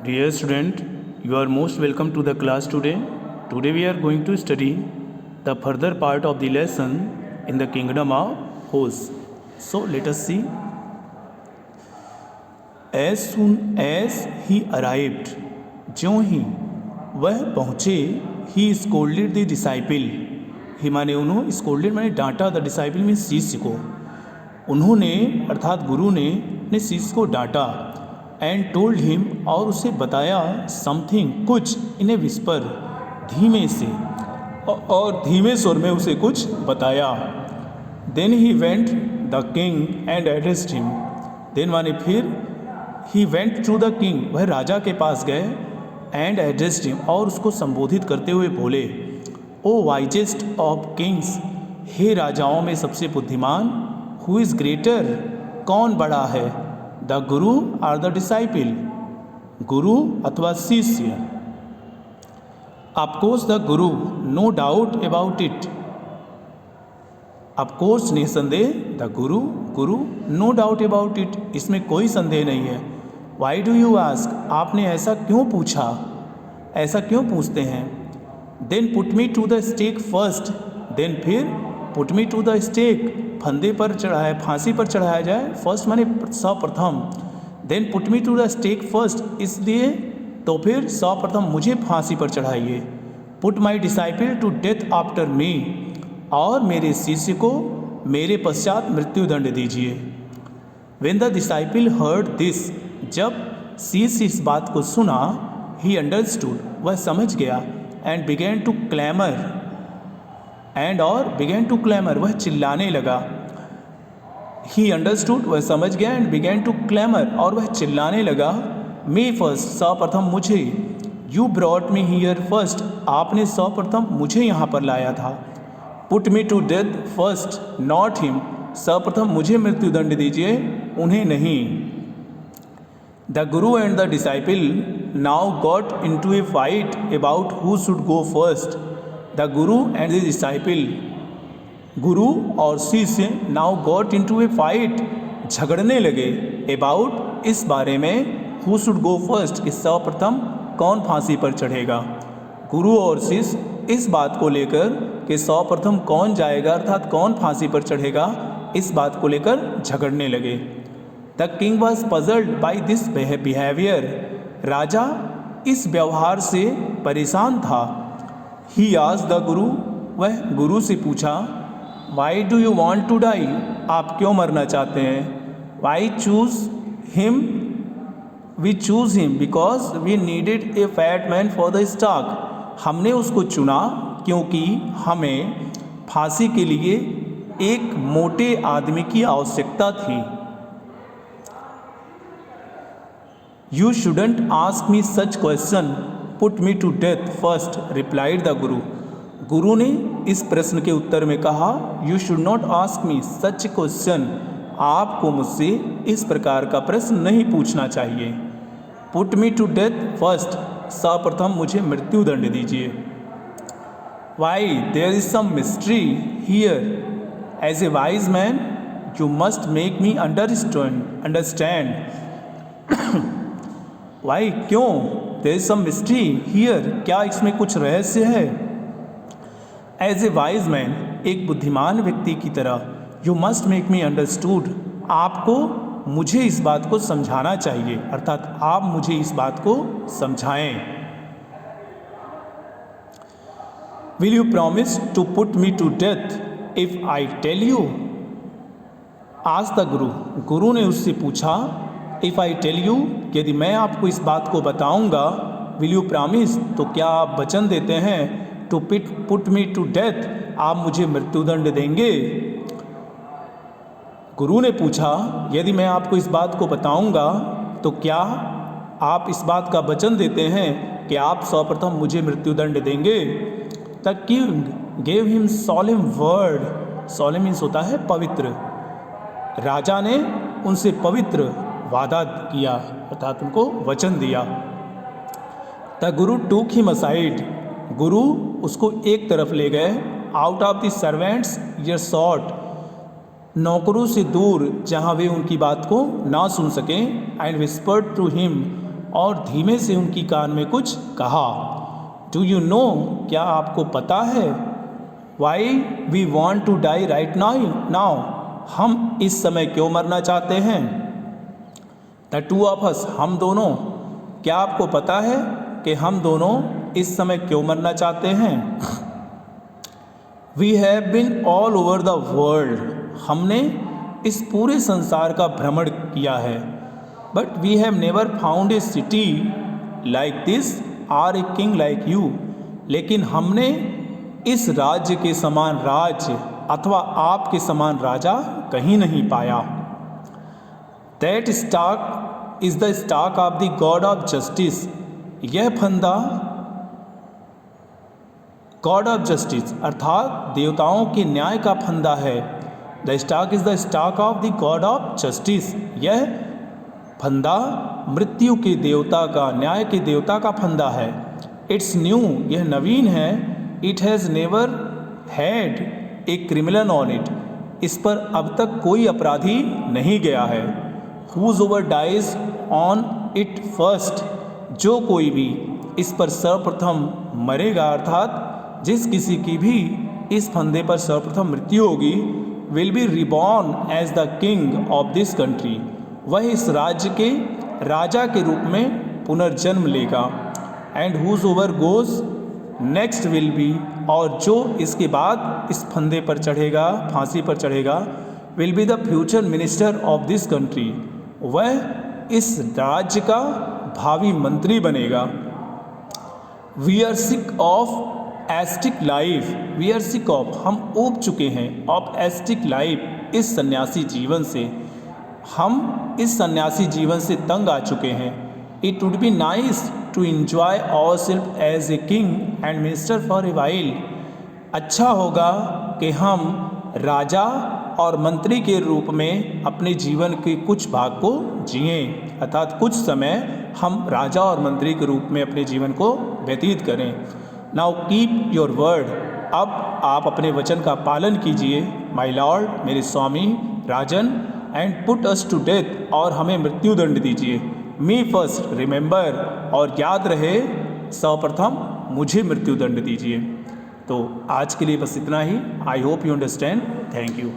Dear student, you are most welcome to the class today. Today we are going to study the further part of the lesson in the kingdom of Oz. So let us see. As soon as he arrived, ज्यों ही वह पहुँचे, he scolded the disciple. ही माने उन्होंने scolded माने डांटा, the disciple में शिष्य को. उन्होंने अर्थात गुरु ने शिष्य को डांटा. एंड टोल्ड हिम और उसे बताया समथिंग कुछ इन ए विस्पर धीमे से और धीमे स्वर में उसे कुछ बताया. Then he went the king and addressed him. Then माने फिर he went to the king, वह राजा के पास गए. एंड एड्रेस्ड हिम और उसको संबोधित करते हुए बोले, ओ वाइजेस्ट ऑफ किंग्स, हे राजाओं में सबसे बुद्धिमान. हु इज़ ग्रेटर, कौन बड़ा है. The Guru are the disciple, गुरु अथवा शिष्य. Of course the guru, no doubt about it. Of course निसंदेह, the guru guru, no doubt about it, इसमें कोई संदेह नहीं है. वाई डू यू आस्क, आपने ऐसा क्यों पूछा, ऐसा क्यों पूछते हैं. Then put me to the stake first, then फिर put me to the stake, फंदे पर चढ़ाया, फांसी पर चढ़ाया जाए. फर्स्ट माने सर्वप्रथम. Then put me to the stake first, इसलिए तो फिर सर्वप्रथम मुझे फांसी पर चढ़ाइए. Put my disciple to death after me, और मेरे शिष्य को मेरे पश्चात मृत्युदंड दीजिए. When the disciple heard this, जब शिष्य इस बात को सुना, ही अंडरस्टूड, वह समझ गया. And began to clamour, and और बिगैन टू क्लैमर, वह चिल्लाने लगा. ही अंडरस्टूड, वह समझ गया. एंड बिगैन टू क्लैमर, और वह चिल्लाने लगा. मी फर्स्ट, सर्वप्रथम मुझे. You brought me here first, आपने सर्वप्रथम मुझे यहाँ पर लाया था. Put me to death first, not him, सर्वप्रथम मुझे मृत्युदंड दीजिए, उन्हें नहीं. The guru and the disciple now got into a fight about who should go first. The guru and the disciple, guru और शिष्य, now got into a fight, झगड़ने लगे. अबाउट, इस बारे में. हु शुड गो फर्स्ट, कि सर्वप्रथम कौन फांसी पर चढ़ेगा. गुरु और शिष्य इस बात को लेकर कि सर्वप्रथम कौन जाएगा अर्थात कौन फांसी पर चढ़ेगा, इस बात को लेकर झगड़ने लगे. The king was puzzled by this behaviour, राजा इस व्यवहार से परेशान था. ही आस्क्ड द गुरु, वह गुरु से पूछा, why do you want to die, आप क्यों मरना चाहते हैं. Why choose him, we choose him because we needed a fat man for the stock, हमने उसको चुना क्योंकि हमें फांसी के लिए एक मोटे आदमी की आवश्यकता थी. You shouldn't ask me such question, put me to death first, replied the guru. गुरु ने इस प्रश्न के उत्तर में कहा, you should not ask me such question, आपको मुझसे इस प्रकार का प्रश्न नहीं पूछना चाहिए. Put me to death first, सर्वप्रथम मुझे मृत्युदंड दीजिए. Why, there is some mystery here, as a wise man you must make me understand. Why, क्यों. There is some mystery here, क्या इसमें कुछ रहस्य है. एज ए वाइज मैन, एक बुद्धिमान व्यक्ति की तरह. You must make me understood, आपको मुझे इस बात को समझाना चाहिए अर्थात आप मुझे इस बात को समझाएं. Will you promise to put me to death if I tell you. आज द गुरु, गुरु ने उससे पूछा, इफ़ आई टेल यू, यदि मैं आपको इस बात को बताऊंगा. विल यू प्रॉमिस, तो क्या आप वचन देते हैं. To put me to death, आप मुझे मृत्युदंड देंगे. गुरु ने पूछा, यदि मैं आपको इस बात को बताऊंगा तो क्या आप इस बात का वचन देते हैं कि आप सर्वप्रथम मुझे मृत्युदंड देंगे. The king gave him सॉलेम word, सॉलेम means होता है पवित्र. राजा ने उनसे पवित्र वादा किया अर्थात उनको वचन दिया. द गुरु टूक हिम असाइड, गुरु उसको एक तरफ ले गए. Out of the servants earshot, नौकरों से दूर जहाँ वे उनकी बात को ना सुन सकें. एंड विस्पर्ड टू हिम, और धीमे से उनकी कान में कुछ कहा। डू यू नो, क्या आपको पता है, why we want to die right now, हम इस समय क्यों मरना चाहते हैं। द टू ऑफ अस, हम दोनों, क्या आपको पता है कि हम दोनों इस समय क्यों मरना चाहते हैं। We have been all over the world, हमने इस पूरे संसार का भ्रमण किया है। But we have never found a city like this or a king like you, लेकिन हमने इस राज्य के समान राज्य अथवा आपके समान राजा कहीं नहीं पाया। That stock is the stock of the God of justice, यह फंदा गॉड ऑफ जस्टिस अर्थात देवताओं के न्याय का फंदा है। The stock is the stock of the God of justice, यह फंदा मृत्यु के देवता का, न्याय के देवता का फंदा है। इट्स न्यू, यह नवीन है। It has never had a criminal on it, इस पर अब तक कोई अपराधी नहीं गया है। Whosoever dies on it first, जो कोई भी इस पर सर्वप्रथम मरेगा अर्थात जिस किसी की भी इस फंदे पर सर्वप्रथम मृत्यु होगी, will be reborn as the king of this country, वह इस राज्य के राजा के रूप में पुनर्जन्म लेगा। And whosoever goes next will be, और जो इसके बाद इस फंदे पर चढ़ेगा, फांसी पर चढ़ेगा, will be the future minister of this country, वह इस राज्य का भावी मंत्री बनेगा। We are sick of ascetic life, we are sick of, हम ऊब चुके हैं, ऑफ एस्टिक लाइफ, इस सन्यासी जीवन से, हम इस सन्यासी जीवन से तंग आ चुके हैं। It would be nice to enjoy our self as a king and minister for a while, अच्छा होगा कि हम राजा और मंत्री के रूप में अपने जीवन के कुछ भाग को जिएं, अर्थात कुछ समय हम राजा और मंत्री के रूप में अपने जीवन को व्यतीत करें। नाउ कीप योर वर्ड, अब आप अपने वचन का पालन कीजिए, माई लॉर्ड, मेरे स्वामी राजन, and put us to death, और हमें मृत्युदंड दीजिए। मी फर्स्ट रिमेंबर, और याद रहे सर्वप्रथम मुझे मृत्युदंड दीजिए। तो आज के लिए बस इतना ही। I hope you understand. Thank you.